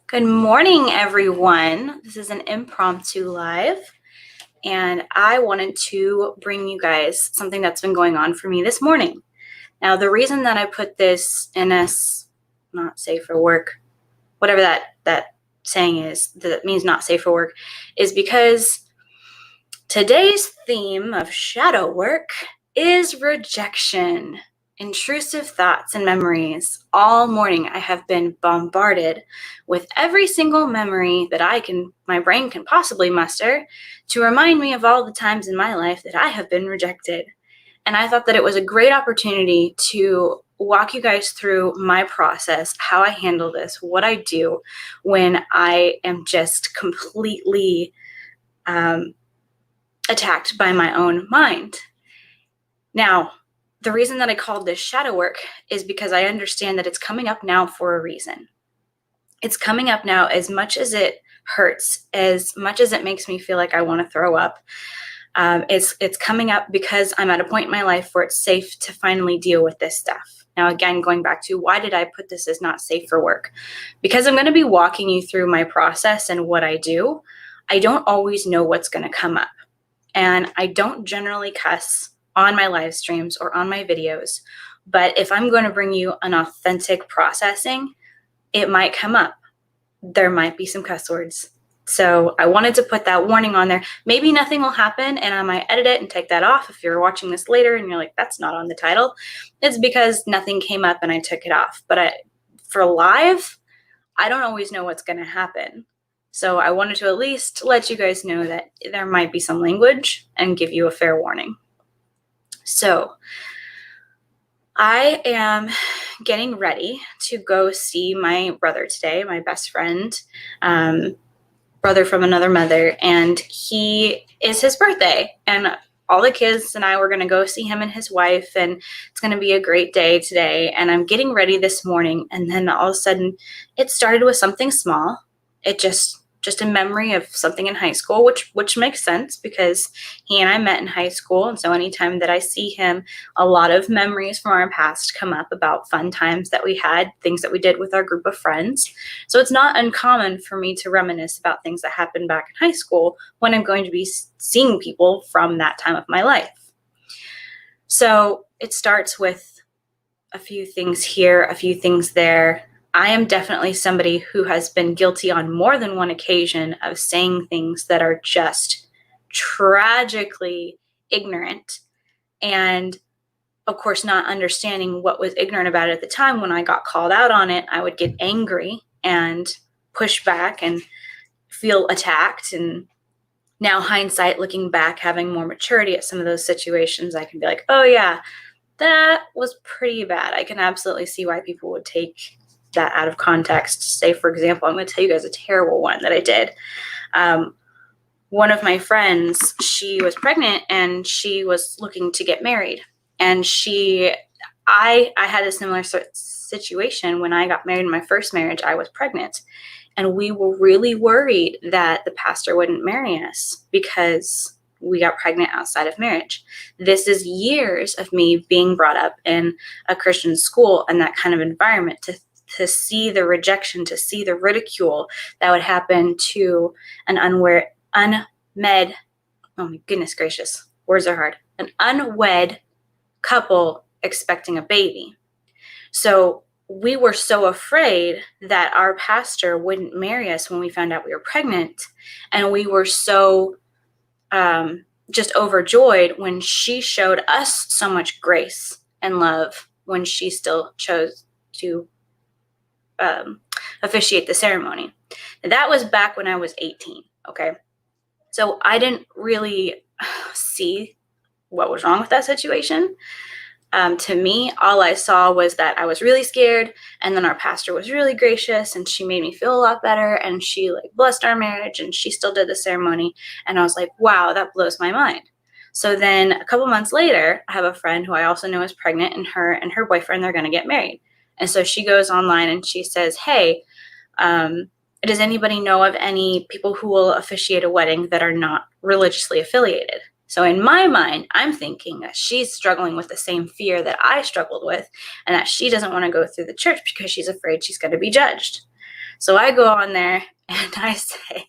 Good morning, everyone. This is an impromptu live, and I wanted to bring you guys something that's been going on for me this morning. Now, the reason that I put this NS, not safe for work, whatever that saying is, that means not safe for work, is because today's theme of shadow work is rejection. Intrusive thoughts and memories. All morning I have been bombarded with every single memory that my brain can possibly muster to remind me of all the times in my life that I have been rejected. And I thought that it was a great opportunity to walk you guys through my process, how I handle this, what I do when I am just completely attacked by my own mind. Now, the reason that I called this shadow work is because I understand that it's coming up now for a reason. It's coming up now as much as it hurts, as much as it makes me feel like I want to throw up. It's coming up because I'm at a point in my life where it's safe to finally deal with this stuff. Now, again, going back to why did I put this as not safe for work? Because I'm going to be walking you through my process and what I do. I don't always know what's going to come up. And I don't generally cuss on my live streams or on my videos, but if I'm going to bring you an authentic processing, it might come up. There might be some cuss words. So I wanted to put that warning on there. Maybe nothing will happen and I might edit it and take that off if you're watching this later and you're like, that's not on the title. It's because nothing came up and I took it off. But for live, I don't always know what's going to happen. So I wanted to at least let you guys know that there might be some language and give you a fair warning. So I am getting ready to go see my brother today, my best friend, brother from another mother, and it's his birthday. And all the kids and I were going to go see him and his wife, and it's going to be a great day today. And I'm getting ready this morning, and then all of a sudden it started with something small. It just a memory of something in high school, which makes sense because he and I met in high school. And so anytime that I see him, a lot of memories from our past come up about fun times that we had, things that we did with our group of friends. So it's not uncommon for me to reminisce about things that happened back in high school when I'm going to be seeing people from that time of my life. So it starts with a few things here, a few things there. I am definitely somebody who has been guilty on more than one occasion of saying things that are just tragically ignorant. And of course, not understanding what was ignorant about it at the time. When I got called out on it, I would get angry and push back and feel attacked. And now hindsight, looking back, having more maturity at some of those situations, I can be like, oh yeah, that was pretty bad. I can absolutely see why people would take that out of context. Say, for example, I'm going to tell you guys a terrible one that I did. One of my friends, she was pregnant and she was looking to get married. And I had a similar situation when I got married in my first marriage. I was pregnant and we were really worried that the pastor wouldn't marry us because we got pregnant outside of marriage. This is years of me being brought up in a Christian school and that kind of environment to see the rejection, to see the ridicule that would happen to an unwed, oh my goodness gracious, words are hard, an unwed couple expecting a baby. So we were so afraid that our pastor wouldn't marry us when we found out we were pregnant. And we were so just overjoyed when she showed us so much grace and love when she still chose to officiate the ceremony. And that was back when I was 18. Okay. So I didn't really see what was wrong with that situation. To me, all I saw was that I was really scared, and then our pastor was really gracious, and she made me feel a lot better, and she blessed our marriage, and she still did the ceremony. And I was like, wow, that blows my mind. So then a couple months later, I have a friend who I also know is pregnant, and her boyfriend, they're going to get married. And so she goes online and she says, hey, does anybody know of any people who will officiate a wedding that are not religiously affiliated? So in my mind, I'm thinking that she's struggling with the same fear that I struggled with, and that she doesn't want to go through the church because she's afraid she's going to be judged. So I go on there and I say,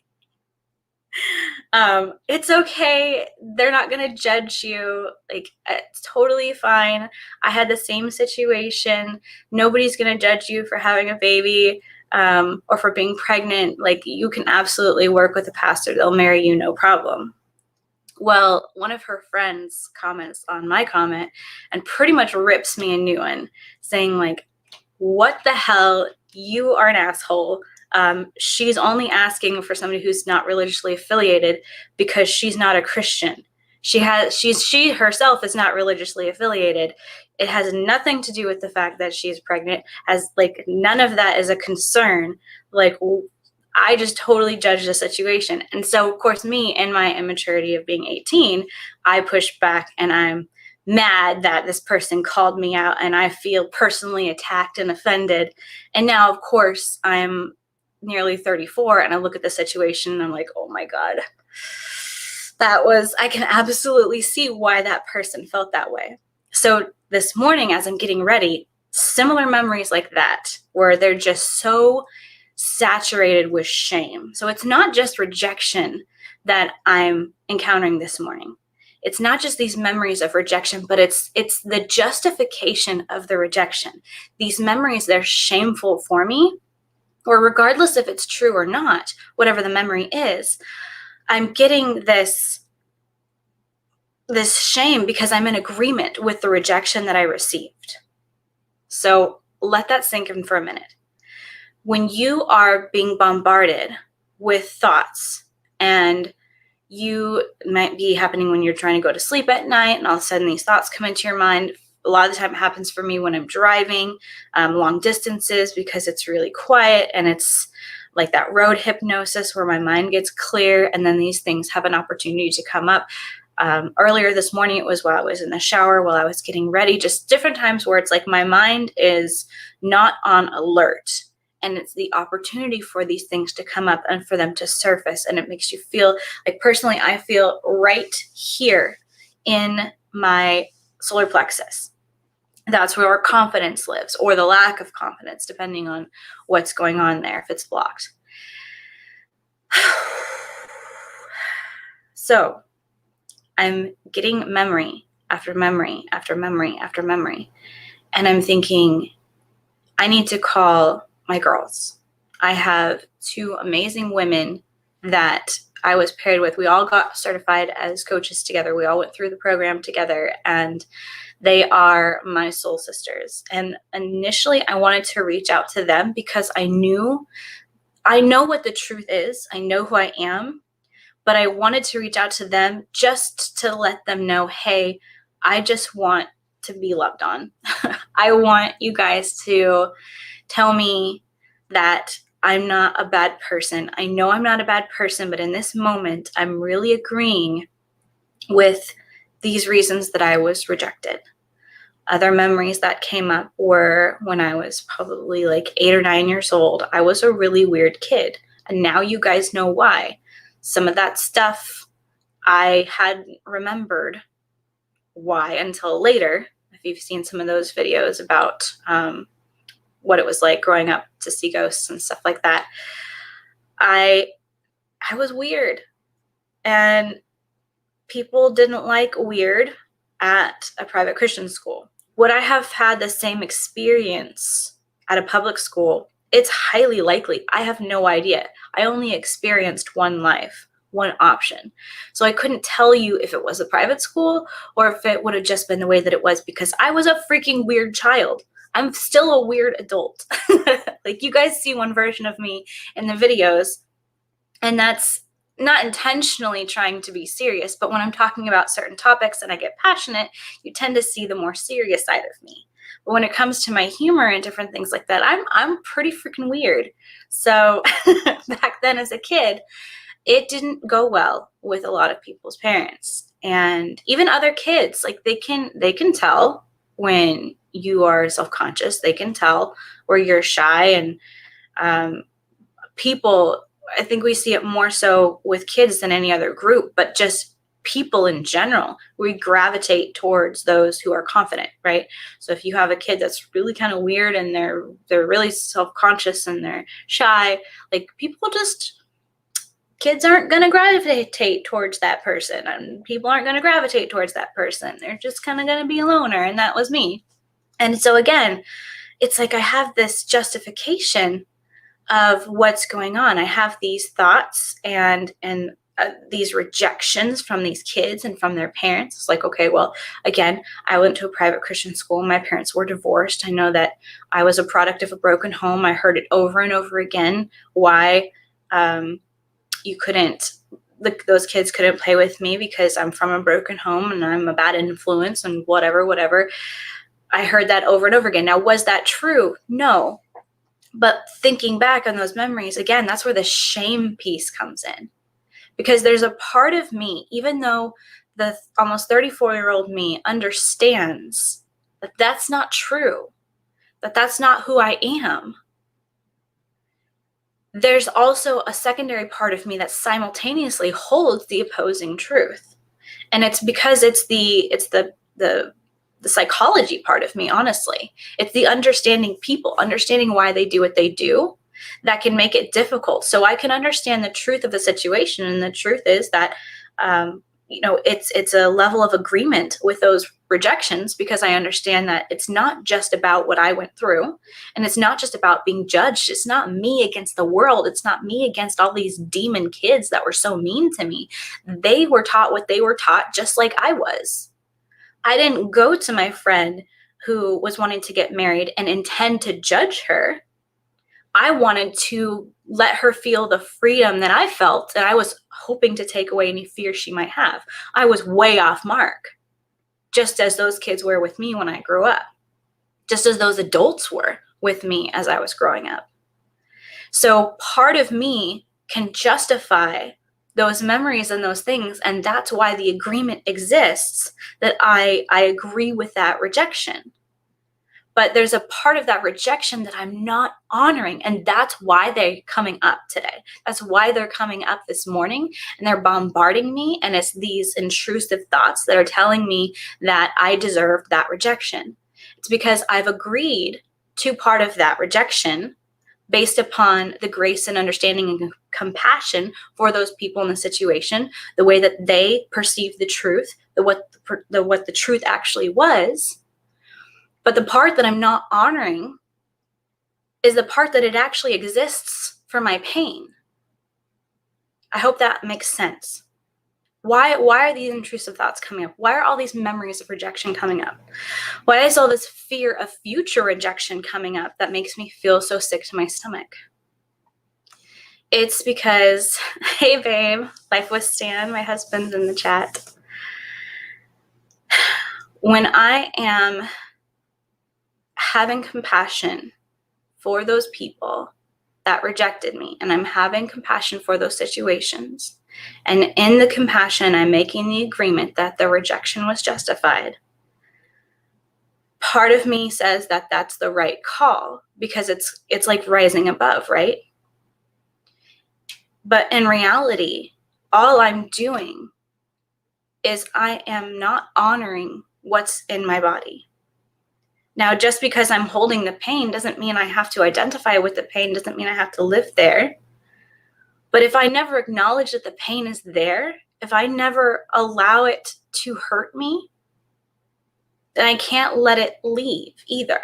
it's okay. They're not going to judge you. Like, it's totally fine. I had the same situation. Nobody's going to judge you for having a baby, or for being pregnant. Like, you can absolutely work with a pastor. They'll marry you, no problem. Well, one of her friends comments on my comment and pretty much rips me a new one, saying, like, what the hell? You are an asshole. She's only asking for somebody who's not religiously affiliated because she's not a Christian. She herself is not religiously affiliated. It has nothing to do with the fact that she's pregnant. As like, none of that is a concern. Like, I just totally judged the situation. And so, of course, me in my immaturity of being 18, I push back and I'm mad that this person called me out and I feel personally attacked and offended. And now, of course, I'm nearly 34 and I look at the situation and I'm like, oh my God, I can absolutely see why that person felt that way. So this morning, as I'm getting ready, similar memories like that, where they're just so saturated with shame. So it's not just rejection that I'm encountering this morning. It's not just these memories of rejection, but it's the justification of the rejection. These memories, they're shameful for me, or regardless if it's true or not, whatever the memory is, I'm getting this shame because I'm in agreement with the rejection that I received. So let that sink in for a minute. When you are being bombarded with thoughts, and you might be happening when you're trying to go to sleep at night, and all of a sudden these thoughts come into your mind. A lot of the time it happens for me when I'm driving long distances, because it's really quiet and it's like that road hypnosis where my mind gets clear, and then these things have an opportunity to come up. Earlier this morning, it was while I was in the shower, while I was getting ready, just different times where it's like my mind is not on alert. And it's the opportunity for these things to come up and for them to surface. And it makes you feel like, personally, I feel right here in my solar plexus. That's where our confidence lives, or the lack of confidence, depending on what's going on there, if it's blocked. So I'm getting memory after memory after memory after memory. And I'm thinking, I need to call my girls. I have two amazing women that I was paired with. We all got certified as coaches together. We all went through the program together, and they are my soul sisters. And initially I wanted to reach out to them because I know what the truth is. I know who I am, but I wanted to reach out to them just to let them know, hey, I just want to be loved on. I want you guys to tell me that I'm not a bad person. I know I'm not a bad person, but in this moment, I'm really agreeing with these reasons that I was rejected. Other memories that came up were when I was probably like 8 or 9 years old. I was a really weird kid, and now you guys know why. Some of that stuff I hadn't remembered why until later. If you've seen some of those videos about what it was like growing up to see ghosts and stuff like that, I was weird, and people didn't like weird at a private Christian school. Would I have had the same experience at a public school? It's highly likely. I have no idea. I only experienced one life, one option. So I couldn't tell you if it was a private school or if it would have just been the way that it was, because I was a freaking weird child. I'm still a weird adult. Like, you guys see one version of me in the videos, and that's not intentionally trying to be serious, but when I'm talking about certain topics and I get passionate, you tend to see the more serious side of me. But when it comes to my humor and different things like that, I'm pretty freaking weird. So back then as a kid, it didn't go well with a lot of people's parents, and even other kids. Like, they can tell when you are self-conscious. They can tell where you're shy, and people, I think we see it more so with kids than any other group, but just people in general, we gravitate towards those who are confident, right? So if you have a kid that's really kind of weird and they're really self-conscious and they're shy, like kids aren't going to gravitate towards that person, and people aren't going to gravitate towards that person. They're just kind of going to be a loner, and that was me. And so again, it's like I have this justification of what's going on. I have these thoughts and these rejections from these kids and from their parents. It's like, okay, well, again, I went to a private Christian school. My parents were divorced. I know that I was a product of a broken home. I heard it over and over again why those kids couldn't play with me because I'm from a broken home and I'm a bad influence and whatever. I heard that over and over again. Now, was that true? No. But thinking back on those memories, again, that's where the shame piece comes in. Because there's a part of me, even though the almost 34-year-old me understands that that's not true, that that's not who I am, there's also a secondary part of me that simultaneously holds the opposing truth. And it's because it's the psychology part of me, honestly. It's the understanding people, understanding why they do what they do, that can make it difficult. So I can understand the truth of the situation, and the truth is that it's a level of agreement with those rejections, because I understand that it's not just about what I went through, and it's not just about being judged. It's not me against the world. It's not me against all these demon kids that were so mean to me. They were taught what they were taught, just like I was. I didn't go to my friend who was wanting to get married and intend to judge her. I wanted to let her feel the freedom that I felt, and I was hoping to take away any fear she might have. I was way off mark, just as those kids were with me when I grew up, just as those adults were with me as I was growing up. So part of me can justify those memories and those things, and that's why the agreement exists, that I agree with that rejection. But there's a part of that rejection that I'm not honoring, and that's why they're coming up today. That's why they're coming up this morning, and they're bombarding me, and it's these intrusive thoughts that are telling me that I deserve that rejection. It's because I've agreed to part of that rejection based upon the grace and understanding and compassion for those people in the situation, the way that they perceive the truth, what the truth actually was. But the part that I'm not honoring is the part that it actually exists for my pain. I hope that makes sense. Why are these intrusive thoughts coming up? Why are all these memories of rejection coming up? Why is all this fear of future rejection coming up that makes me feel so sick to my stomach? It's because, hey babe, life with Stan, my husband's in the chat. When I am having compassion for those people that rejected me, and I'm having compassion for those situations, and in the compassion, I'm making the agreement that the rejection was justified, part of me says that that's the right call, because it's like rising above, right? But in reality, all I'm doing is I am not honoring what's in my body. Now, just because I'm holding the pain doesn't mean I have to identify with the pain, doesn't mean I have to live there. But if I never acknowledge that the pain is there, if I never allow it to hurt me, then I can't let it leave either.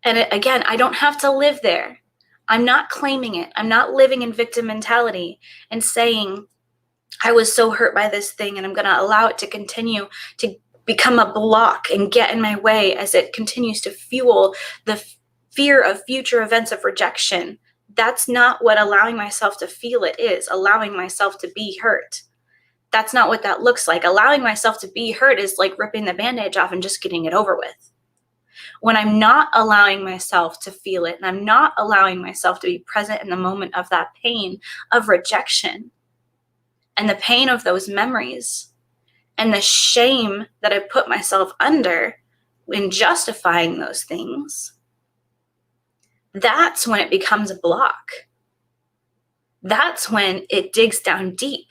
And again, I don't have to live there. I'm not claiming it. I'm not living in victim mentality and saying, I was so hurt by this thing and I'm going to allow it to continue to become a block and get in my way as it continues to fuel the fear of future events of rejection. That's not what allowing myself to feel it is. Allowing myself to be hurt. That's not what that looks like. Allowing myself to be hurt is like ripping the bandage off and just getting it over with. When I'm not allowing myself to feel it, and I'm not allowing myself to be present in the moment of that pain of rejection and the pain of those memories and the shame that I put myself under in justifying those things, that's when it becomes a block. That's when it digs down deep.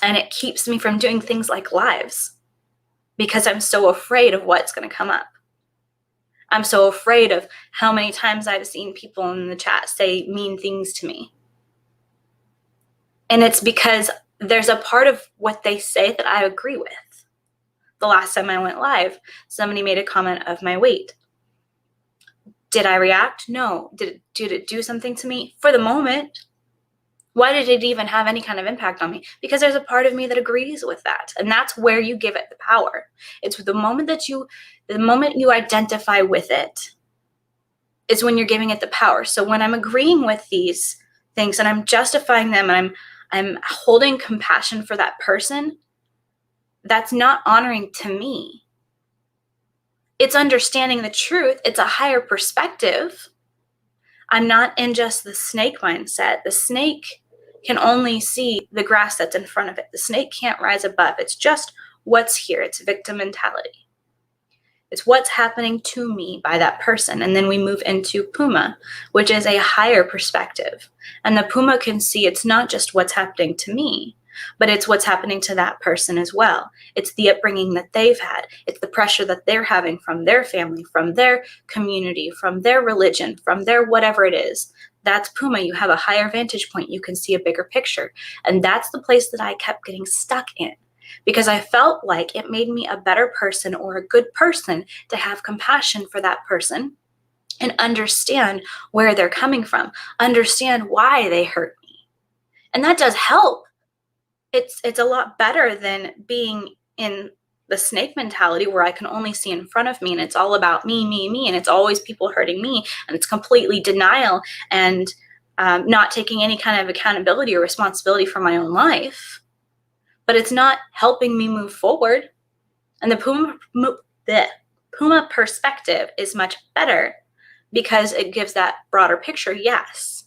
And it keeps me from doing things like lives because I'm so afraid of what's going to come up. I'm so afraid of how many times I've seen people in the chat say mean things to me. And it's because there's a part of what they say that I agree with. The last time I went live, somebody made a comment of my weight. Did I react? No. Did it do something to me? For the moment. Why did it even have any kind of impact on me? Because there's a part of me that agrees with that. And that's where you give it the power. It's the moment you identify with it is when you're giving it the power. So when I'm agreeing with these things and I'm justifying them and I'm holding compassion for that person, that's not honoring to me. It's understanding the truth. It's a higher perspective. I'm not in just the snake mindset. The snake can only see the grass that's in front of it. The snake can't rise above. It's just what's here. It's victim mentality. It's what's happening to me by that person. And then we move into Puma, which is a higher perspective. And the Puma can see it's not just what's happening to me, but it's what's happening to that person as well. It's the upbringing that they've had. It's the pressure that they're having from their family, from their community, from their religion, from their whatever it is. That's Puma. You have a higher vantage point. You can see a bigger picture. And that's the place that I kept getting stuck in, because I felt like it made me a better person or a good person to have compassion for that person and understand where they're coming from, understand why they hurt me. And that does help. It's a lot better than being in the snake mentality where I can only see in front of me and it's all about me, and it's always people hurting me, and it's completely denial and not taking any kind of accountability or responsibility for my own life. But it's not helping me move forward. And the Puma perspective is much better because it gives that broader picture, yes.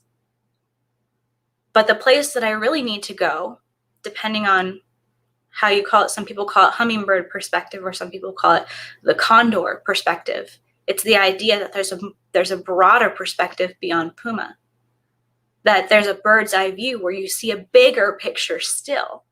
But the place that I really need to go, depending on how you call it, some people call it hummingbird perspective, or some people call it the condor perspective. It's the idea that there's a broader perspective beyond Puma, that there's a bird's eye view where you see a bigger picture still.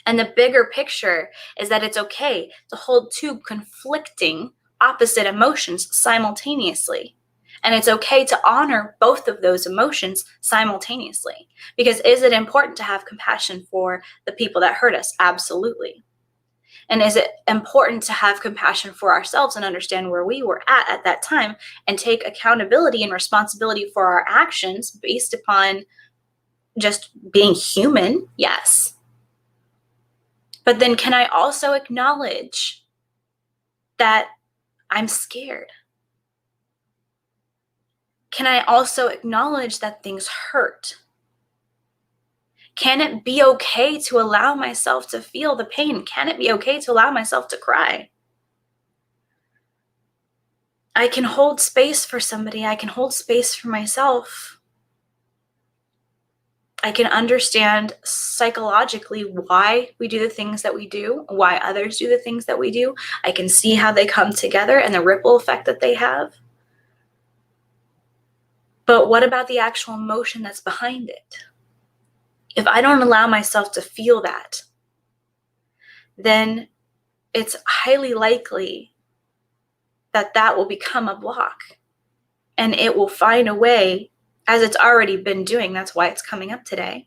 And the bigger picture is that it's okay to hold two conflicting opposite emotions simultaneously. And it's okay to honor both of those emotions simultaneously. Because is it important to have compassion for the people that hurt us? Absolutely. And is it important to have compassion for ourselves and understand where we were at that time and take accountability and responsibility for our actions based upon just being human? Yes. But then can I also acknowledge that I'm scared? Can I also acknowledge that things hurt? Can it be okay to allow myself to feel the pain? Can it be okay to allow myself to cry? I can hold space for somebody. I can hold space for myself. I can understand psychologically why we do the things that we do, why others do the things that we do. I can see how they come together and the ripple effect that they have. But what about the actual emotion that's behind it? If I don't allow myself to feel that, then it's highly likely that that will become a block. And it will find a way, as it's already been doing. That's why it's coming up today.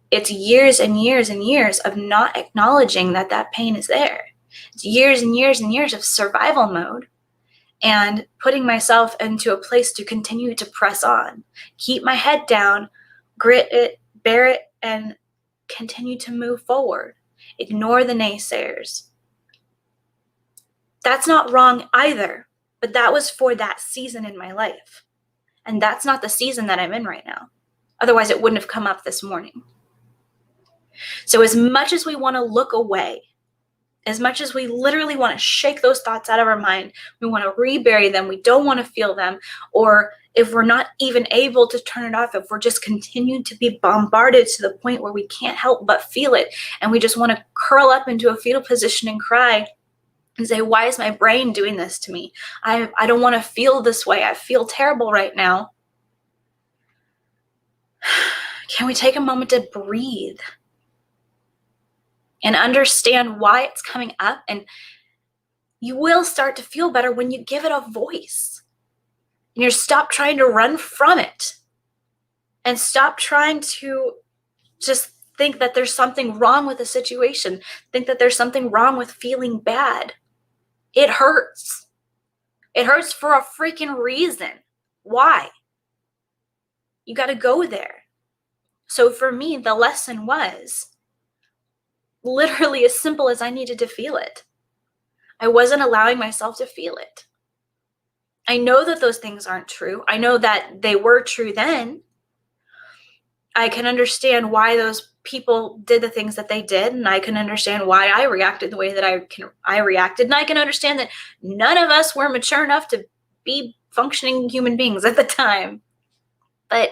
It's years and years and years of not acknowledging that that pain is there. It's years and years and years of survival mode and putting myself into a place to continue to press on, keep my head down, grit it, bear it, and continue to move forward. Ignore the naysayers. That's not wrong either, but that was for that season in my life. And that's not the season that I'm in right now. Otherwise, it wouldn't have come up this morning. So as much as we want to look away, as much as we literally want to shake those thoughts out of our mind, we want to rebury them, we don't want to feel them, or if we're not even able to turn it off, if we're just continuing to be bombarded to the point where we can't help but feel it, and we just want to curl up into a fetal position and cry and say, why is my brain doing this to me? I don't want to feel this way. I feel terrible right now. Can we take a moment to breathe? and understand why it's coming up. And you will start to feel better when you give it a voice. And you stop trying to run from it. And stop trying to just think that there's something wrong with the situation. Think that there's something wrong with feeling bad. It hurts. It hurts for a freaking reason. Why? You got to go there. So for me, the lesson was literally as simple as I needed to feel it. I wasn't allowing myself to feel it. I know that those things aren't true. I know that they were true then. I can understand why those people did the things that they did, and I can understand why I reacted the way that I reacted, and I can understand that none of us were mature enough to be functioning human beings at the time. But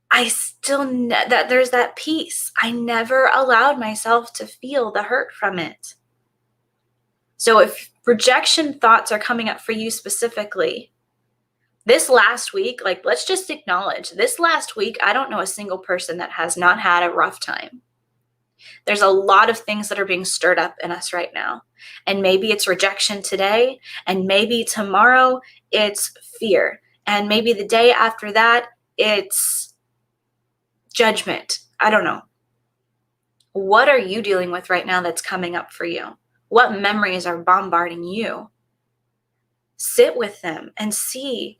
I still that there's that piece. I never allowed myself to feel the hurt from it. So if rejection thoughts are coming up for you specifically, this last week, like, let's just acknowledge this last week, I don't know a single person that has not had a rough time. There's a lot of things that are being stirred up in us right now. And maybe it's rejection today, and maybe tomorrow it's fear. And maybe the day after that, it's judgment. I don't know. What are you dealing with right now that's coming up for you? What memories are bombarding you? Sit with them and see,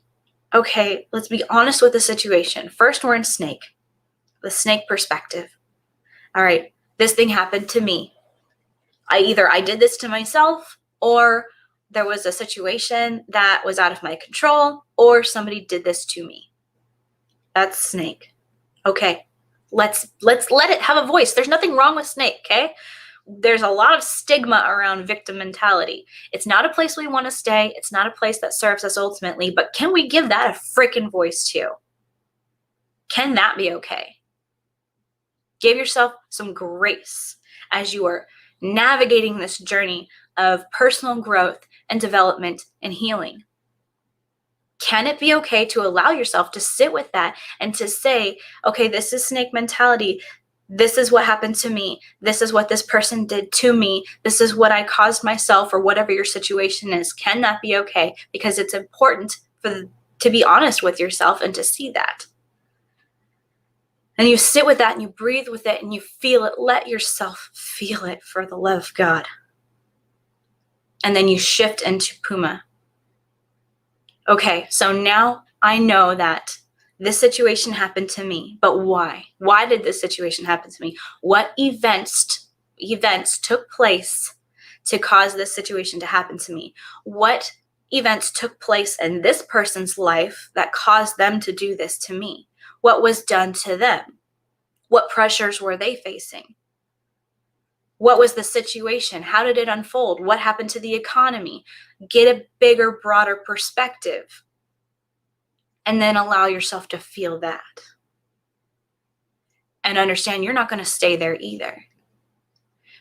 okay, let's be honest with the situation. First, we're in snake, the snake perspective. All right, this thing happened to me. I did this to myself, or there was a situation that was out of my control, or somebody did this to me. That's snake. Okay, let's let it have a voice. There's nothing wrong with snake, okay? There's a lot of stigma around victim mentality. It's not a place we want to stay. It's not a place that serves us ultimately, but can we give that a freaking voice too? Can that be okay? Give yourself some grace as you are navigating this journey of personal growth and development and healing. Can it be okay to allow yourself to sit with that and to say, okay, this is snake mentality. This is what happened to me. This is what this person did to me. This is what I caused myself, or whatever your situation is. Can that be okay? Because it's important to be honest with yourself and to see that. And you sit with that and you breathe with it and you feel it. Let yourself feel it, for the love of God. And then you shift into Puma. Okay, so now I know that this situation happened to me, but why? Why did this situation happen to me? What events took place to cause this situation to happen to me? What events took place in this person's life that caused them to do this to me? What was done to them? What pressures were they facing? What was the situation? How did it unfold? What happened to the economy? Get a bigger, broader perspective. And then allow yourself to feel that. And understand you're not going to stay there either.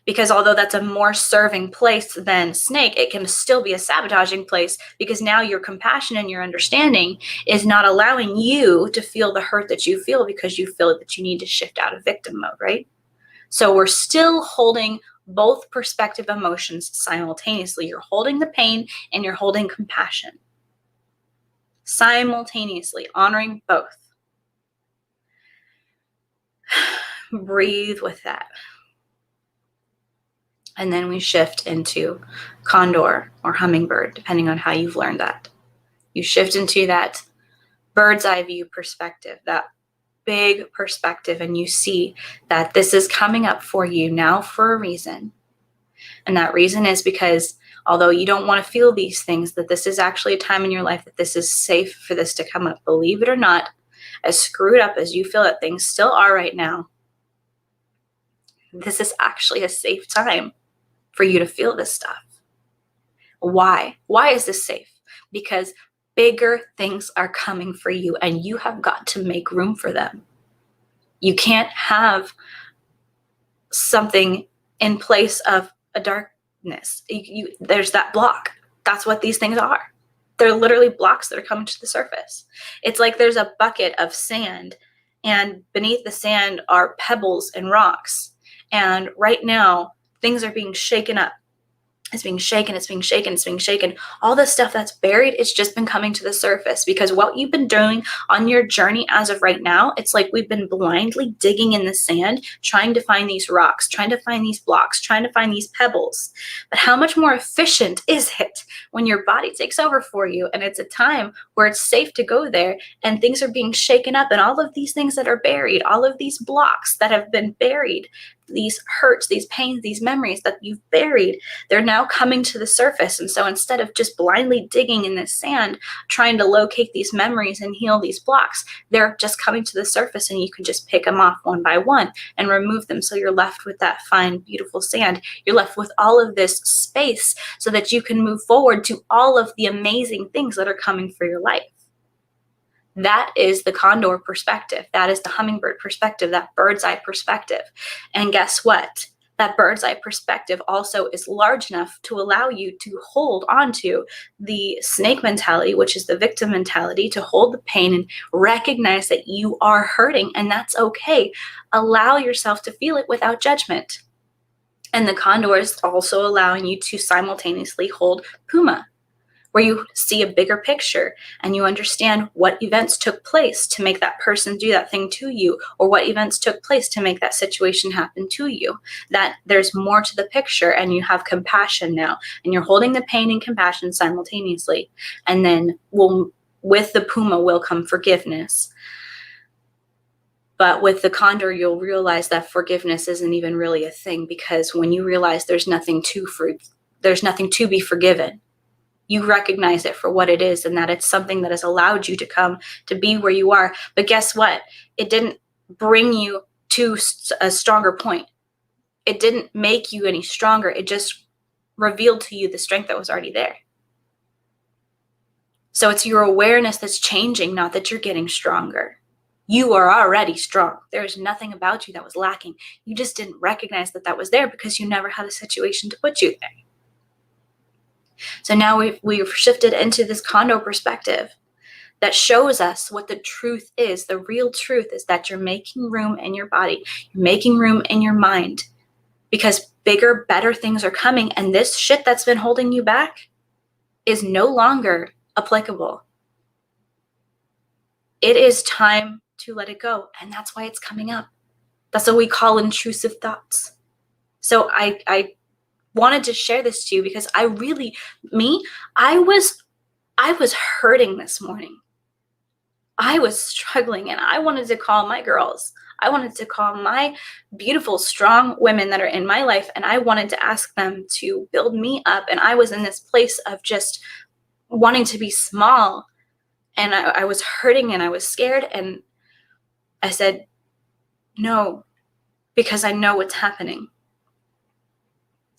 Because although that's a more serving place than snake, it can still be a sabotaging place, because now your compassion and your understanding is not allowing you to feel the hurt that you feel, because you feel that you need to shift out of victim mode, right? So we're still holding both perspective emotions simultaneously. You're holding the pain and you're holding compassion. Simultaneously, honoring both. Breathe with that. And then we shift into condor or hummingbird, depending on how you've learned that. You shift into that bird's eye view perspective, that big perspective, and you see that this is coming up for you now for a reason. And that reason is because although you don't want to feel these things, that this is actually a time in your life that this is safe for this to come up. Believe it or not, as screwed up as you feel that things still are right now, this is actually a safe time for you to feel this stuff. Why? Why is this safe? Because bigger things are coming for you, and you have got to make room for them. You can't have something in place of a darkness. There's that block. That's what these things are. They're literally blocks that are coming to the surface. It's like there's a bucket of sand, and beneath the sand are pebbles and rocks. And right now, things are being shaken up. It's being shaken, it's being shaken, it's being shaken. All the stuff that's buried, it's just been coming to the surface, because what you've been doing on your journey as of right now, it's like we've been blindly digging in the sand, trying to find these rocks, trying to find these blocks, trying to find these pebbles. But how much more efficient is it when your body takes over for you and it's a time where it's safe to go there and things are being shaken up, and all of these things that are buried, all of these blocks that have been buried, these hurts, these pains, these memories that you've buried, they're now coming to the surface. And so instead of just blindly digging in the sand, trying to locate these memories and heal these blocks, they're just coming to the surface, and you can just pick them off one by one and remove them. So you're left with that fine, beautiful sand. You're left with all of this space so that you can move forward to all of the amazing things that are coming for your life. That is the condor perspective. That is the hummingbird perspective, that bird's eye perspective. And guess what? That bird's eye perspective also is large enough to allow you to hold onto the snake mentality, which is the victim mentality, to hold the pain and recognize that you are hurting, and that's okay. Allow yourself to feel it without judgment. And the condor is also allowing you to simultaneously hold puma, where you see a bigger picture and you understand what events took place to make that person do that thing to you, or what events took place to make that situation happen to you. That there's more to the picture, and you have compassion now, and you're holding the pain and compassion simultaneously. And then with the puma will come forgiveness. But with the condor, you'll realize that forgiveness isn't even really a thing, because when you realize there's nothing to be forgiven, you recognize it for what it is, and that it's something that has allowed you to come to be where you are. But guess what? It didn't bring you to a stronger point. It didn't make you any stronger. It just revealed to you the strength that was already there. So it's your awareness that's changing, not that you're getting stronger. You are already strong. There's nothing about you that was lacking. You just didn't recognize that that was there because you never had a situation to put you there. So now we've shifted into this condor perspective that shows us what the truth is. The real truth is that you're making room in your body. You're making room in your mind, because bigger, better things are coming. And this shit that's been holding you back is no longer applicable. It is time to let it go. And that's why it's coming up. That's what we call intrusive thoughts. So I wanted to share this to you because I was hurting this morning. I was struggling, and I wanted to call my girls. I wanted to call my beautiful, strong women that are in my life, and I wanted to ask them to build me up. And I was in this place of just wanting to be small, and I was hurting, and I was scared, and I said, no, because I know what's happening.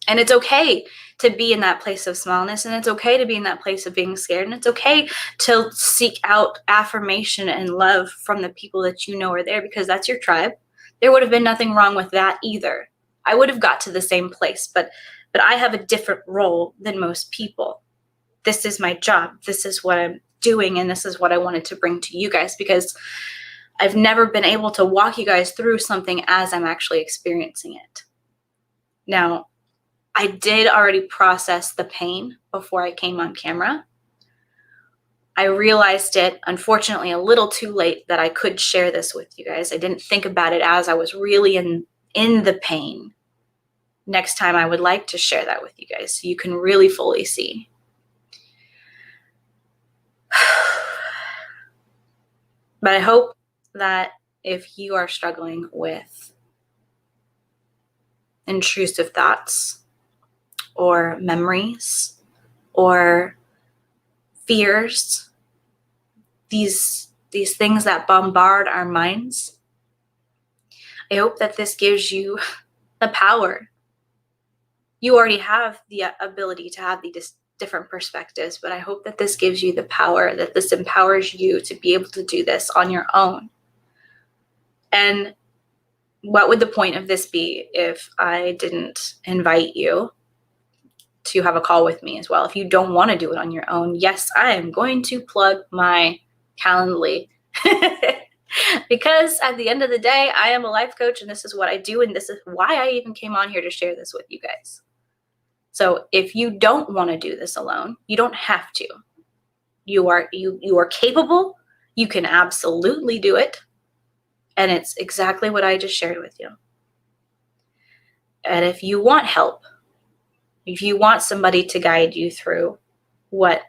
And it's okay to be in that place of smallness, and it's okay to be in that place of being scared, and it's okay to seek out affirmation and love from the people that you know are there, because that's your tribe. There would have been nothing wrong with that either. I would have got to the same place, but I have a different role than most people. This is my job. This is what I'm doing, and this is what I wanted to bring to you guys, because I've never been able to walk you guys through something as I'm actually experiencing it. Now, I did already process the pain before I came on camera. I realized it, unfortunately, a little too late that I could share this with you guys. I didn't think about it as I was really in the pain. Next time, I would like to share that with you guys so you can really fully see. But I hope that if you are struggling with intrusive thoughts, or memories, or fears, these things that bombard our minds, I hope that this gives you the power. You already have the ability to have these different perspectives, but I hope that this gives you the power, that this empowers you to be able to do this on your own. And what would the point of this be if I didn't invite you to have a call with me as well? If you don't want to do it on your own, yes, I am going to plug my Calendly. Because at the end of the day, I am a life coach and this is what I do. And this is why I even came on here to share this with you guys. So if you don't want to do this alone, you don't have to. You are capable. You can absolutely do it. And it's exactly what I just shared with you. And if you want help, if you want somebody to guide you through what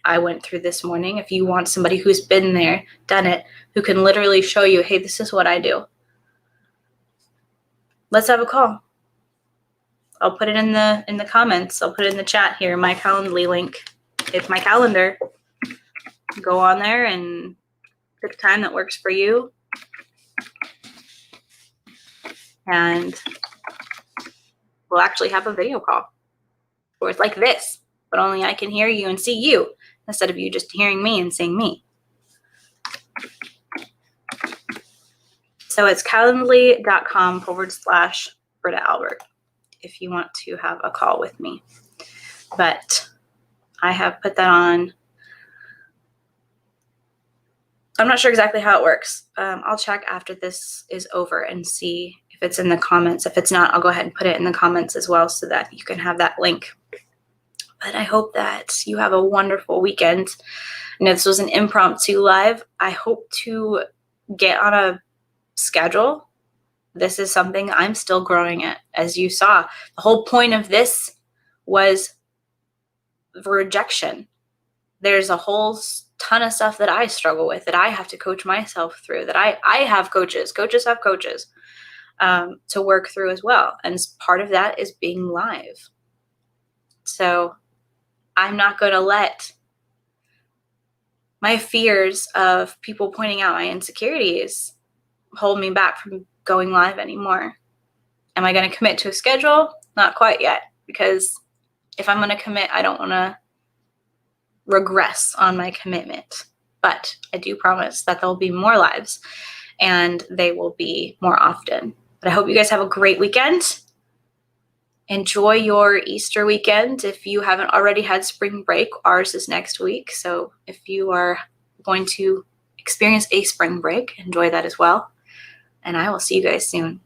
I went through this morning, if you want somebody who's been there, done it, who can literally show you, hey, this is what I do, let's have a call. I'll put it in the comments. I'll put it in the chat here, my Calendly link. It's my calendar. Go on there and pick a time that works for you. And we'll actually have a video call. Or it's like this, but only I can hear you and see you instead of you just hearing me and seeing me. So it's calendly.com/Britta Albert if you want to have a call with me. But I have put that on. I'm not sure exactly how it works. I'll check after this is over and see if it's in the comments. If it's not, I'll go ahead and put it in the comments as well so that you can have that link. But I hope that you have a wonderful weekend. I know this was an impromptu live. I hope to get on a schedule. This is something I'm still growing at. As you saw, the whole point of this was rejection. There's a whole ton of stuff that I struggle with, that I have to coach myself through, that I have coaches have coaches to work through as well. And part of that is being live. So I'm not going to let my fears of people pointing out my insecurities hold me back from going live anymore. Am I going to commit to a schedule? Not quite yet, because if I'm going to commit, I don't want to regress on my commitment. But I do promise that there'll be more lives and they will be more often. But I hope you guys have a great weekend. Enjoy your Easter weekend. If you haven't already had spring break, ours is next week. So if you are going to experience a spring break, enjoy that as well. And I will see you guys soon.